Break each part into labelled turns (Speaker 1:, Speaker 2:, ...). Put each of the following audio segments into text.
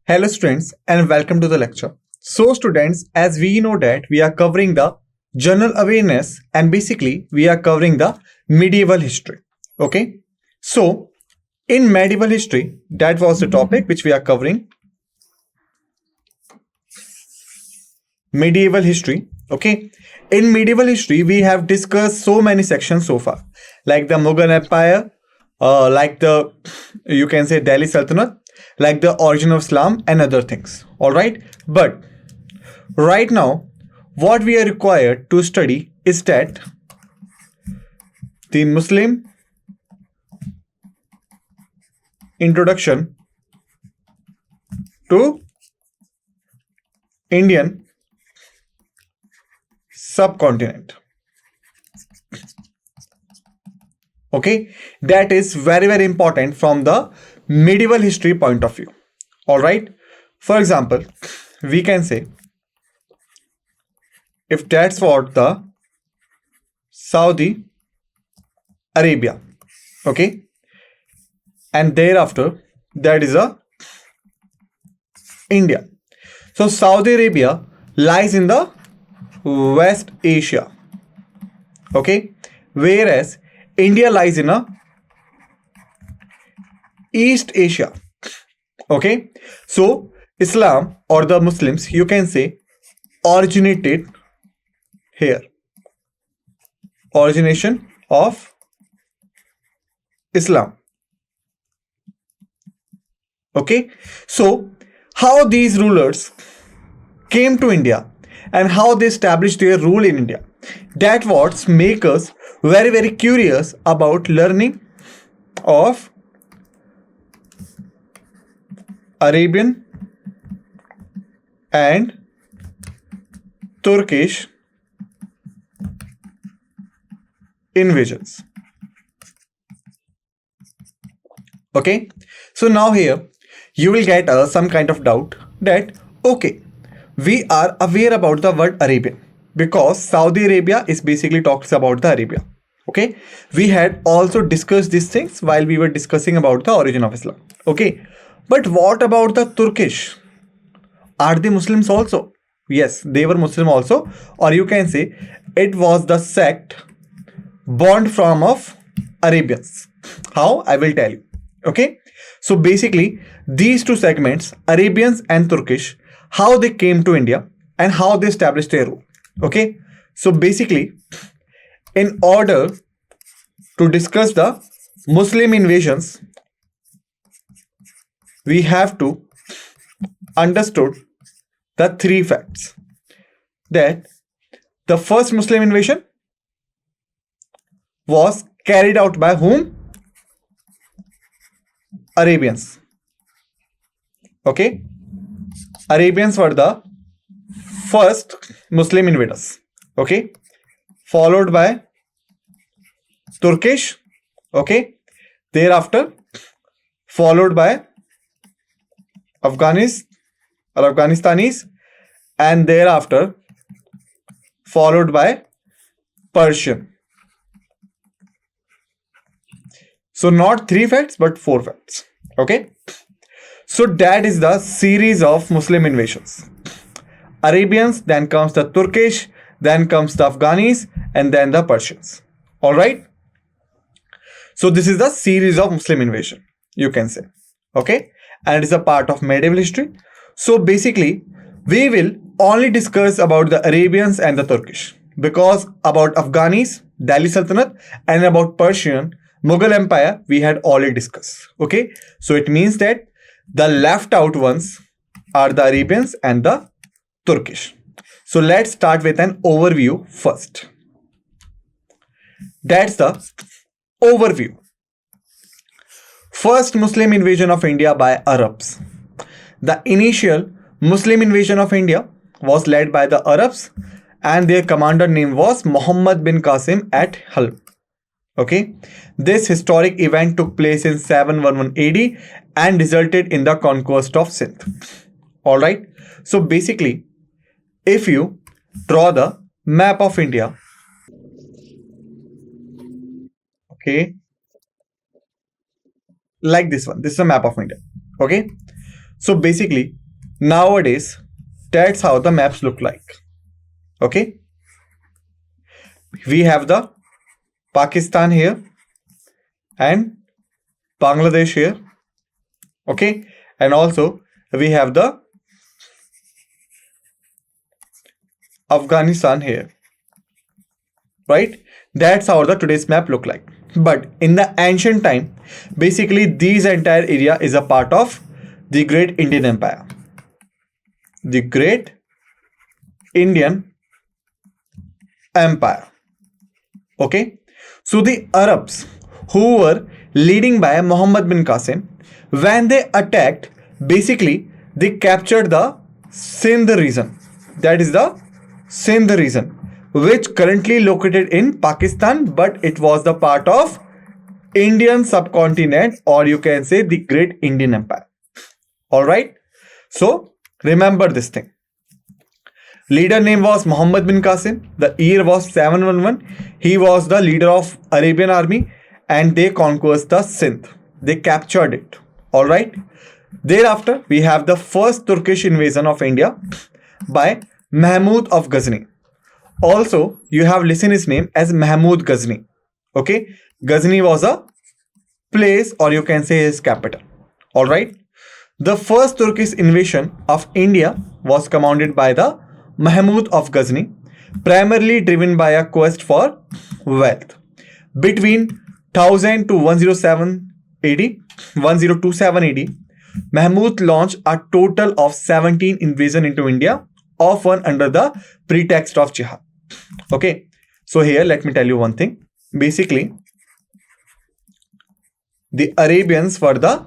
Speaker 1: Hello students and welcome to the lecture. So students, as we know that we are covering the general awareness and basically we are covering the medieval history. Okay. So in medieval history, that was the topic which we are covering. Medieval history. Okay. In medieval history, we have discussed so many sections so far, like the Mughal Empire, you can say Delhi Sultanate, like the origin of Islam and other things. All right. But right now, what we are required to study is that the Muslim introduction to Indian subcontinent. Okay, that is very important from the medieval history point of view. All right. For example, we can say if that's what the Saudi Arabia, okay, and thereafter that is a India. So Saudi Arabia lies in the West Asia, okay, whereas India lies in a East Asia. Okay, so Islam or the Muslims, you can say, originated here. Origination of Islam. Okay, so how these rulers came to India and how they established their rule in India. That what make us very curious about learning of Arabian and Turkish invasions. Okay, so now here you will get some kind of doubt that okay, we are aware about the word Arabian because Saudi Arabia is basically talks about the Arabia. Okay, we had also discussed these things while we were discussing about the origin of Islam. Okay, but what about the Turkish? Are they Muslims also? Yes, they were Muslim also, or you can say it was the sect born from of Arabians. How? I will tell you. Okay, so basically these two segments, Arabians and Turkish, how they came to India and how they established their rule. Okay, so basically in order to discuss the Muslim invasions, we have to understood the three facts that the first Muslim invasion was carried out by whom? Arabians. Okay, Arabians were the first Muslim invaders. Okay, followed by Turkish. Okay, thereafter followed by Afghanistanis, and thereafter followed by Persian. So not three facts but four facts. Okay, so that is the series of Muslim invasions. Arabians, then comes the Turkish, then comes the Afghanis, and then the Persians. All right. So this is the series of Muslim invasion, you can say. Okay, and it is a part of medieval history. So basically, we will only discuss about the Arabians and the Turkish because about Afghanis, Delhi Sultanate, and about Persian, Mughal Empire, we had already discussed. Okay, so it means that the left out ones are the Arabians and the Turkish. So let's start with an overview first. That's the overview. First Muslim invasion of India by Arabs. The initial Muslim invasion of India was led by the Arabs and their commander name was mohd-bin-qasim at Halb. Okay, this historic event took place in 711 AD and resulted in the conquest of Sindh. All right, so basically if you draw the map of India, okay, like this one, this is a map of India. Okay, so basically nowadays, that's how the maps look like. Okay, we have the Pakistan here and Bangladesh here. Okay, and also we have the Afghanistan here, right? That's how the today's map look like. But in the ancient time, basically these entire area is a part of the Great Indian Empire. The Great Indian Empire. Okay, so the Arabs who were leading by mohd-bin-qasim, when they attacked, basically they captured the Sindh region. That is the Sindh region, which currently located in Pakistan, but it was the part of Indian subcontinent, or you can say the Great Indian Empire. Alright, so remember this thing. Leader name was mohd-bin-qasim. The year was 711. He was the leader of Arabian army and they conquered the Sindh. They captured it. Alright. Thereafter, we have the first Turkish invasion of India by Mahmud of Ghazni. Also, you have listened his name as Mahmud Ghazni. Okay. Ghazni was a place, or you can say his capital. Alright. The first Turkish invasion of India was commanded by the Mahmud of Ghazni, primarily driven by a quest for wealth. Between 1000 to 107 AD, 1027 AD, Mahmud launched a total of 17 invasions into India, often under the pretext of jihad. Okay, so here let me tell you one thing. Basically, the Arabians were the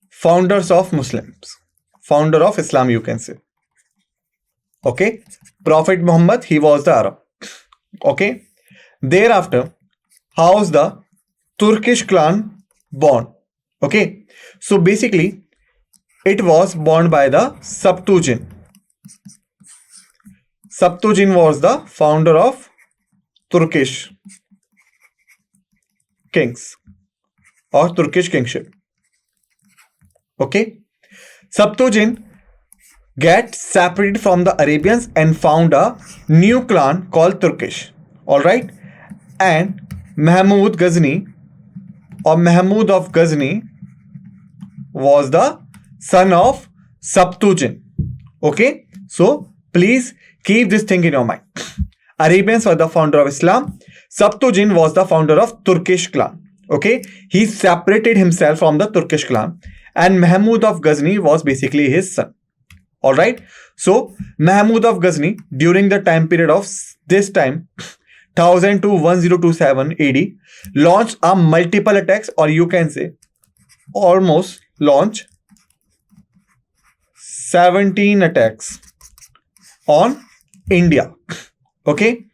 Speaker 1: founders of Muslims, founder of Islam, you can say. Okay, Prophet Muhammad, he was the Arab. Okay, thereafter, how's the Turkish clan born? Okay, so basically, it was born by the Septuagint. Septuagint was the founder of Turkish kings or Turkish kingship. Okay, Septuagint get separated from the Arabians and found a new clan called Turkish. Alright, and Mahmud Ghazni or Mahmud of Ghazni was the son of Septuagint. Okay, so please keep this thing in your mind. Arabians were the founder of Islam. Septuagint was the founder of Turkish clan. Okay, he separated himself from the Turkish clan, and Mahmud of Ghazni was basically his son. Alright, so Mahmud of Ghazni during the time period of this time 1000 to 1027 AD launched a multiple attacks, or you can say almost launched 17 attacks on India. Okay,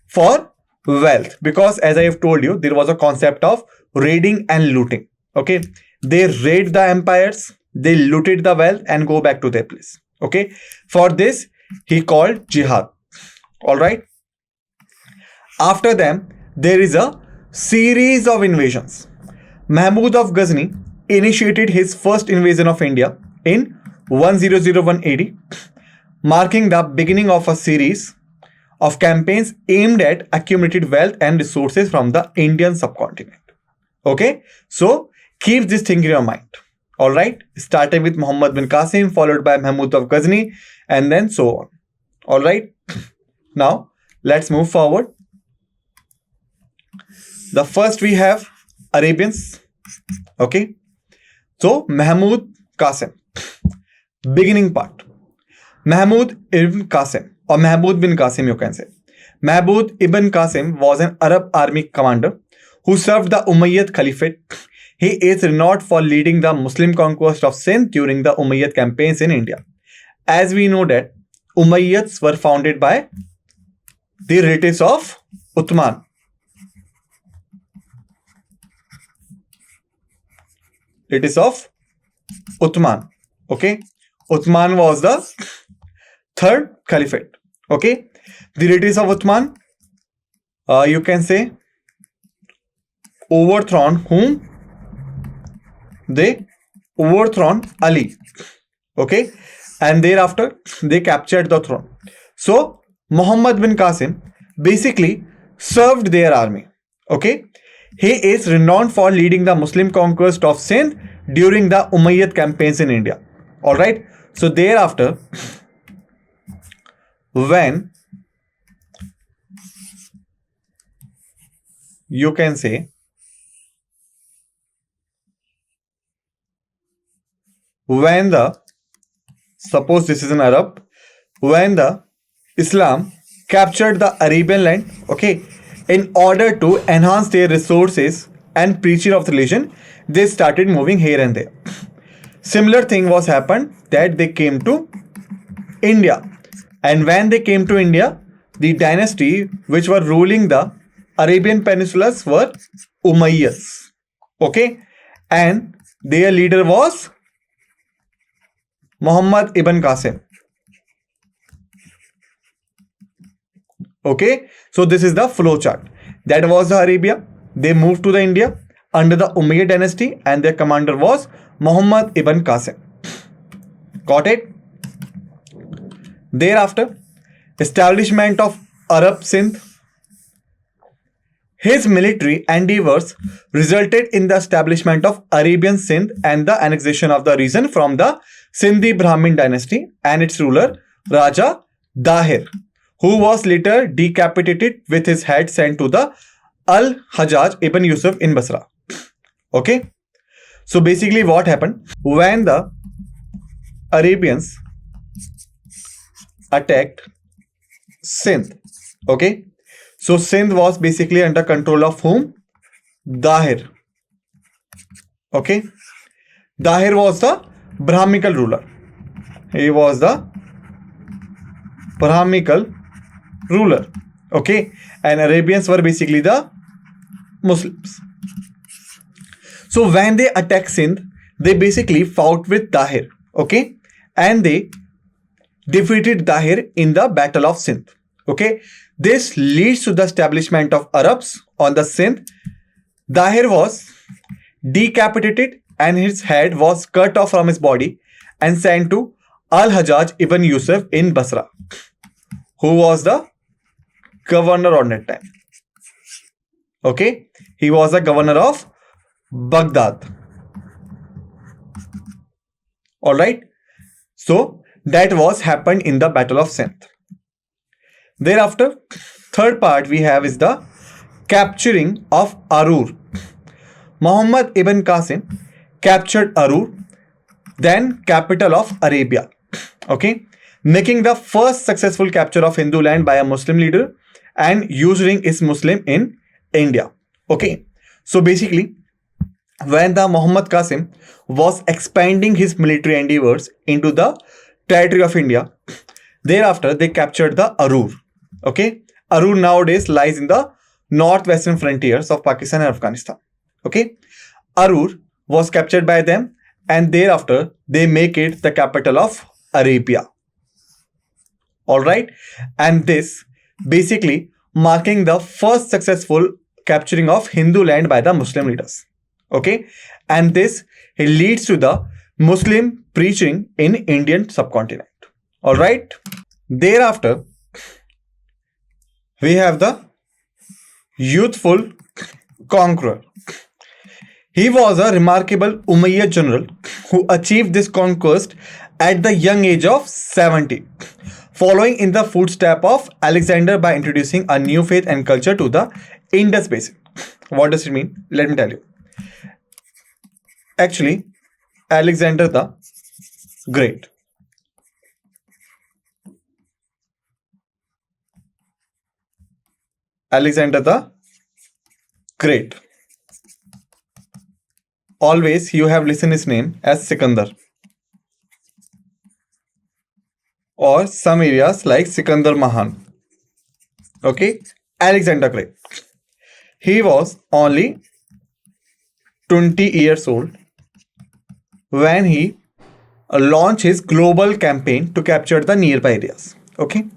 Speaker 1: for wealth, because as I have told you, there was a concept of raiding and looting. Okay, they raid the empires, they looted the wealth and go back to their place. Okay, for this he called jihad. All right, after them there is a series of invasions. Mahmud of Ghazni initiated his first invasion of India in 1001 AD, marking the beginning of a series of campaigns aimed at accumulated wealth and resources from the Indian subcontinent. Okay, so keep this thing in your mind. Alright, starting with mohd-bin-qasim, followed by Mahmud of Ghazni, and then so on. Alright, now let's move forward. The first we have Arabians. Okay, so Mahmud Qasim, beginning part. Mahmud ibn Qasim, or Mahmud bin Qasim, you can say. Mahmud ibn Qasim was an Arab army commander who served the Umayyad Caliphate. He is renowned for leading the Muslim conquest of Sindh during the Umayyad campaigns in India. As we know that Umayyads were founded by the relatives of Uthman. Relatives of Uthman. Okay, Uthman was the third caliphate. Okay, the relatives of Uthman, you can say, overthrown whom? They overthrown Ali. Okay, and thereafter they captured the throne. So Mohd-bin-Qasim basically served their army. Okay, he is renowned for leading the Muslim conquest of Sindh during the Umayyad campaigns in India. All right, so thereafter, when you can say when the suppose this is an Arab, when the Islam captured the Arabian land, okay, in order to enhance their resources and preaching of the religion, they started moving here and there. Similar thing was happened that they came to India, and when they came to India, the dynasty which were ruling the Arabian peninsulas were Umayyads, okay, and their leader was Muhammad ibn Qasim. Okay, so this is the flow chart. That was the Arabia. They moved to the India under the Umayyad dynasty, and their commander was Muhammad ibn Qasim. Got it? Thereafter, establishment of Arab Sindh. His military endeavors resulted in the establishment of Arabian Sindh and the annexation of the region from the Sindhi Brahmin dynasty and its ruler Raja Dahir, who was later decapitated with his head sent to the Al-Hajjaj ibn Yusuf in Basra. Okay, so basically what happened when the Arabians attacked Sindh? Okay, so Sindh was basically under control of whom? Dahir. Okay, Dahir was the Brahmical ruler. He was the Brahmical ruler. Okay, and Arabians were basically the Muslims. So when they attacked Sindh, they basically fought with Dahir. Okay, and they defeated Dahir in the Battle of Sindh. Okay, this leads to the establishment of Arabs on the Sindh. Dahir was decapitated and his head was cut off from his body and sent to Al-Hajjaj ibn Yusuf in Basra, who was the governor on that time. Okay, he was the governor of Baghdad. All right, so that was happened in the Battle of Sindh. Thereafter, third part we have is the capturing of Arur. Muhammad ibn Qasim captured Arur, then capital of Arabia. Okay, making the first successful capture of Hindu land by a Muslim leader, and usuring is Muslim in India. Okay, so basically when the Muhammad Qasim was expanding his military endeavors into the territory of India, thereafter they captured the Arur. Okay, Arur nowadays lies in the northwestern frontiers of Pakistan and Afghanistan. Okay, Arur was captured by them, and thereafter they make it the capital of Arabia. All right, and this basically marking the first successful capturing of Hindu land by the Muslim leaders. Okay, and this leads to the Muslim preaching in Indian subcontinent. All right, thereafter we have the youthful conqueror. He was a remarkable Umayyad general who achieved this conquest at the young age of 70, following in the footsteps of Alexander by introducing a new faith and culture to the Indus Basin. What does it mean? Let me tell you. Actually, Alexander the Great. Alexander the Great. Always you have listened his name as Sikandar, or some areas like Sikandar Mahan. Okay, Alexander Great. He was only 20 years old when he launched his global campaign to capture the nearby areas. Okay,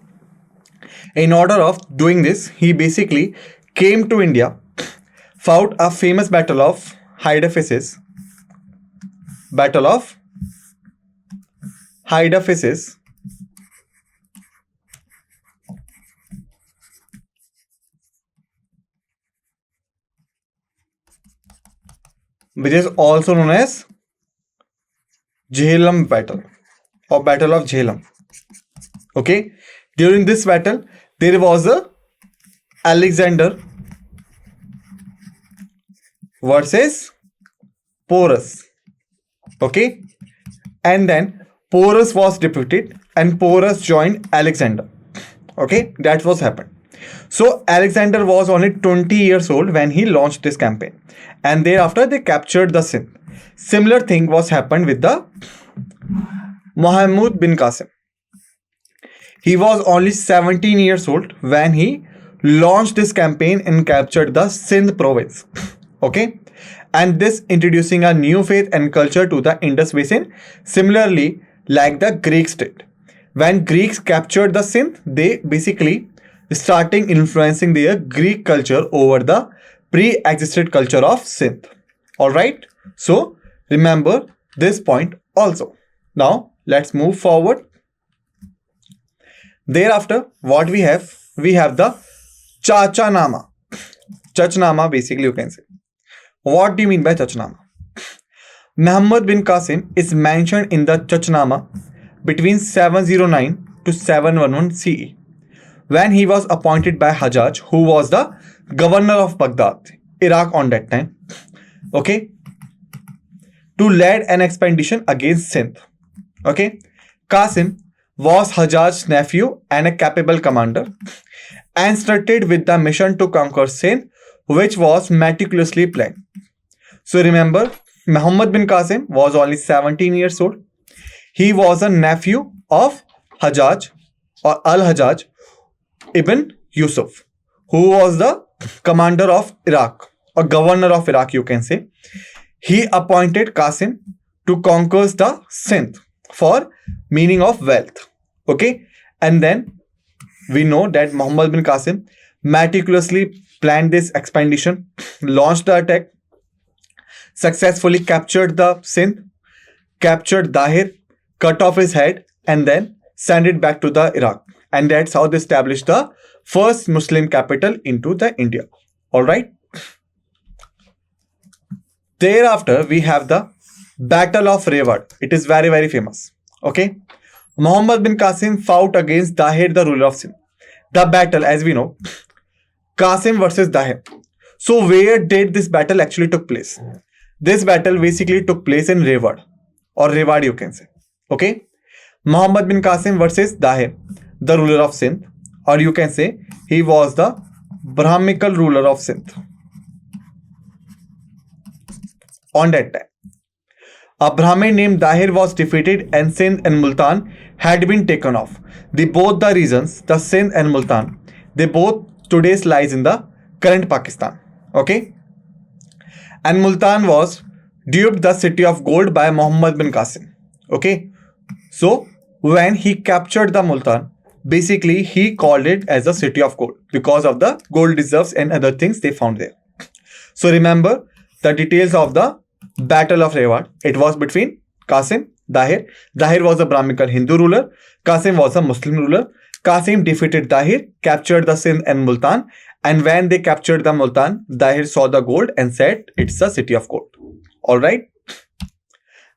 Speaker 1: in order of doing this, he basically came to India, fought a famous battle of Hydaspes, Battle of hypophysis, which is also known as Jhelum battle or Battle of Jhelum. Okay, during this battle, there was a Alexander versus Porus. Okay, and then Porus was defeated and Porus joined Alexander. Okay, that was happened. So Alexander was only 20 years old when he launched this campaign, and thereafter they captured the Sindh. Similar thing was happened with the mohd-bin-qasim. He was only 17 years old when he launched this campaign and captured the Sindh province. Okay, and this introducing a new faith and culture to the Indus Basin. Similarly, like the Greeks did. When Greeks captured the Sindh, they basically starting influencing their Greek culture over the pre-existed culture of Sindh. Alright, so remember this point also. Now let's move forward. Thereafter, what we have the Chachanama. Chachnama, basically you can say. What do you mean by Chachnama? Muhammad bin Qasim is mentioned in the Chachnama between 709 to 711 CE, when he was appointed by Hajjaj, who was the governor of Baghdad, Iraq on that time, okay, to lead an expedition against Sindh. Okay, Qasim was Hajjaj's nephew and a capable commander, and started with the mission to conquer Sindh, which was meticulously planned. So remember, Muhammad bin Qasim was only 17 years old. He was a nephew of Hajjaj or Al-Hajjaj ibn Yusuf, who was the commander of Iraq or governor of Iraq, you can say. He appointed Qasim to conquer the Sindh for meaning of wealth. Okay, and then we know that Muhammad bin Qasim meticulously planned this expedition, launched the attack, successfully captured the Sindh, captured Dahir, cut off his head, and then sent it back to the Iraq. And that's how they established the first Muslim capital into the India. Alright. Thereafter, we have the Battle of Reward. It is very, very famous. Okay. Muhammad bin Qasim fought against Dahir, the ruler of Sindh. The battle, as we know, Qasim versus Dahir. So where did this battle actually took place? This battle basically took place in Reward, or Reward you can say. Okay. Muhammad bin Qasim versus Dahir, the ruler of Sindh, or you can say he was the Brahminical ruler of Sindh on that time. A Brahmin named Dahir was defeated and Sindh and Multan had been taken off. Both the regions, the Sindh and Multan, they both today lies in the current Pakistan. Okay. And Multan was dubbed the city of gold by Muhammad bin Qasim. Okay. So when he captured the Multan, basically he called it as a city of gold because of the gold reserves and other things they found there. So remember the details of the Battle of Reward. It was between Qasim, Dahir. Dahir was a Brahminical Hindu ruler. Qasim was a Muslim ruler. Qasim defeated Dahir, captured the Sindh and Multan. And when they captured the Multan, Dahir saw the gold and said it's a city of gold. Alright.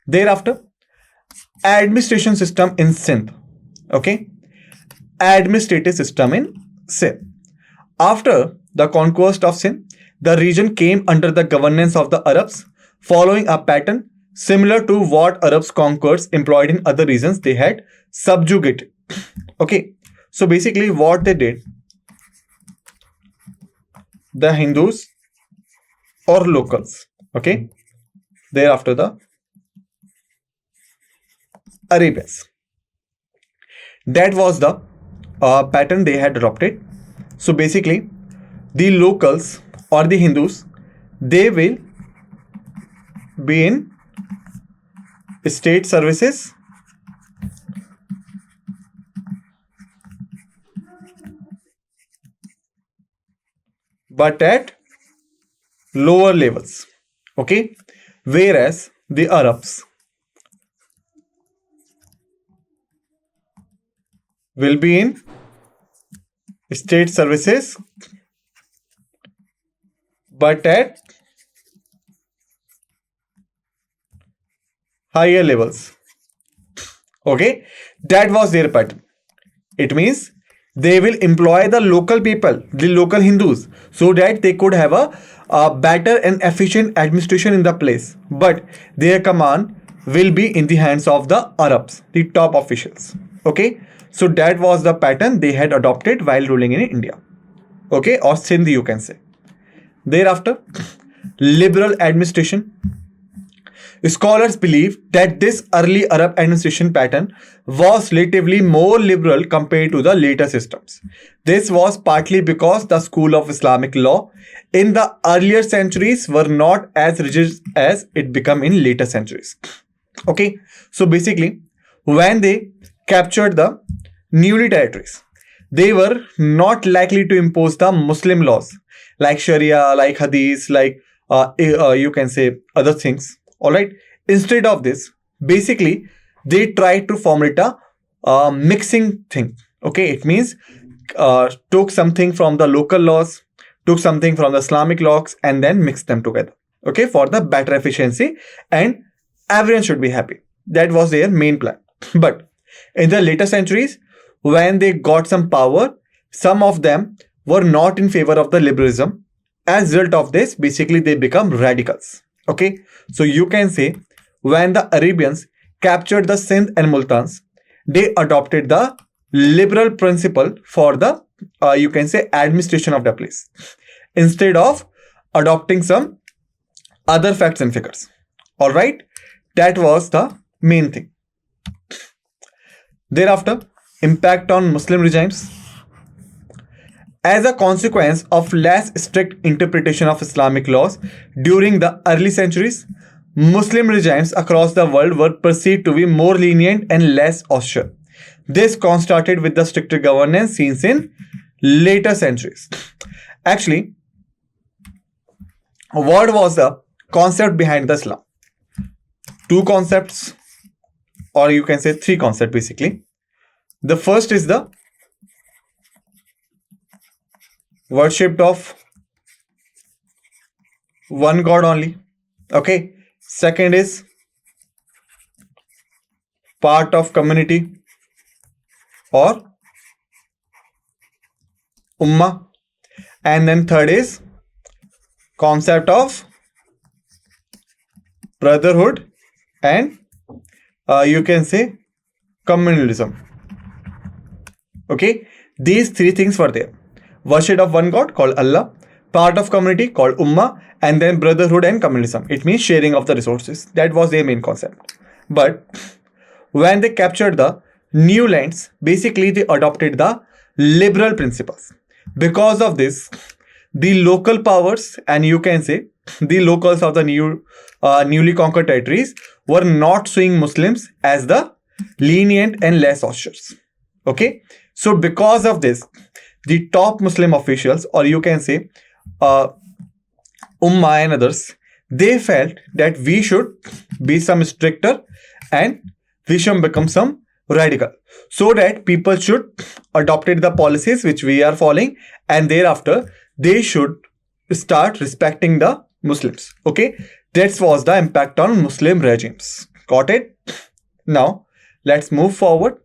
Speaker 1: Thereafter, administration system in Sindh. Okay. Administrative system in Sindh. After the conquest of Sindh, the region came under the governance of the Arabs, following a pattern similar to what Arabs conquerors employed in other regions they had subjugated. Okay, so basically what they did, the Hindus or locals, okay, thereafter the Arabians. That was the pattern they had adopted. So basically the locals or the Hindus, they will be in state services, but at lower levels. Okay, whereas the Arabs, will be in state services but at higher levels. Okay, that was their pattern. It means they will employ the local people, the local Hindus, so that they could have a better and efficient administration in the place. But their command will be in the hands of the Arabs, the top officials. Okay, so that was the pattern they had adopted while ruling in India. Okay, or Sindh you can say. Thereafter, liberal administration. Scholars believe that this early Arab administration pattern was relatively more liberal compared to the later systems. This was partly because the school of Islamic law in the earlier centuries were not as rigid as it became in later centuries. Okay, so basically, when they captured the newly territories, they were not likely to impose the Muslim laws like Sharia, like Hadith, like you can say other things. All right. Instead of this, basically, they tried to formulate a mixing thing. Okay, it means took something from the local laws, took something from the Islamic laws, and then mixed them together. Okay, for the better efficiency, and everyone should be happy. That was their main plan. But in the later centuries, when they got some power, some of them were not in favor of the liberalism. As a result of this, basically they become radicals. Okay, so you can say when the Arabians captured the Sindh and Multans, they adopted the liberal principle for the you can say administration of the place instead of adopting some other facts and figures. All right, that was the main thing. Thereafter, impact on Muslim regimes. As a consequence of less strict interpretation of Islamic laws during the early centuries, Muslim regimes across the world were perceived to be more lenient and less austere. This contrasted with the stricter governance seen in later centuries. Actually, what was the concept behind the Islam? Two concepts, or you can say three concepts basically. The first is the worshipped of one God only. Okay. Second is part of community or ummah. And then third is concept of brotherhood and you can say communalism. Okay. These three things were there. Worship of one God called Allah, part of community called Ummah, and then brotherhood and communalism. It means sharing of the resources. That was their main concept. But when they captured the new lands, basically they adopted the liberal principles. Because of this, the local powers and you can say the locals of the newly conquered territories were not seeing Muslims as the lenient and less austere. Okay, so because of this, the top Muslim officials, or you can say Ummah and others, they felt that we should be some stricter and we should become some radical, so that people should adopt the policies which we are following, and thereafter they should start respecting the Muslims. Okay, that was the impact on Muslim regimes. Got it? Now let's move forward.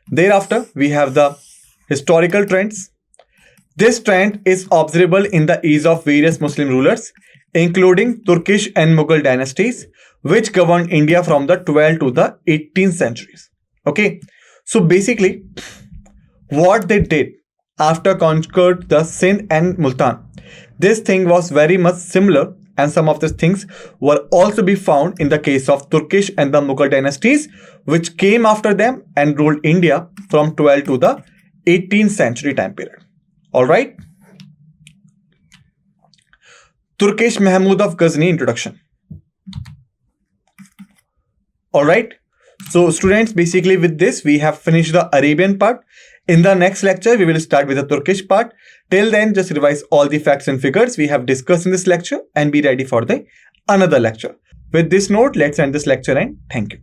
Speaker 1: Thereafter we have the historical trends. This trend is observable in the ease of various Muslim rulers, including Turkish and Mughal dynasties, which governed India from the 12th to the 18th centuries. Okay, so basically, what they did after conquered the Sindh and Multan, this thing was very much similar, and some of these things were also be found in the case of Turkish and the Mughal dynasties, which came after them and ruled India from 12th to the 18th century time period. All right. Turkish Mahmud of Ghazni introduction. All right. So students, basically with this, we have finished the Arabian part. In the next lecture, we will start with the Turkish part. Till then, just revise all the facts and figures we have discussed in this lecture and be ready for the another lecture. With this note, let's end this lecture and thank you.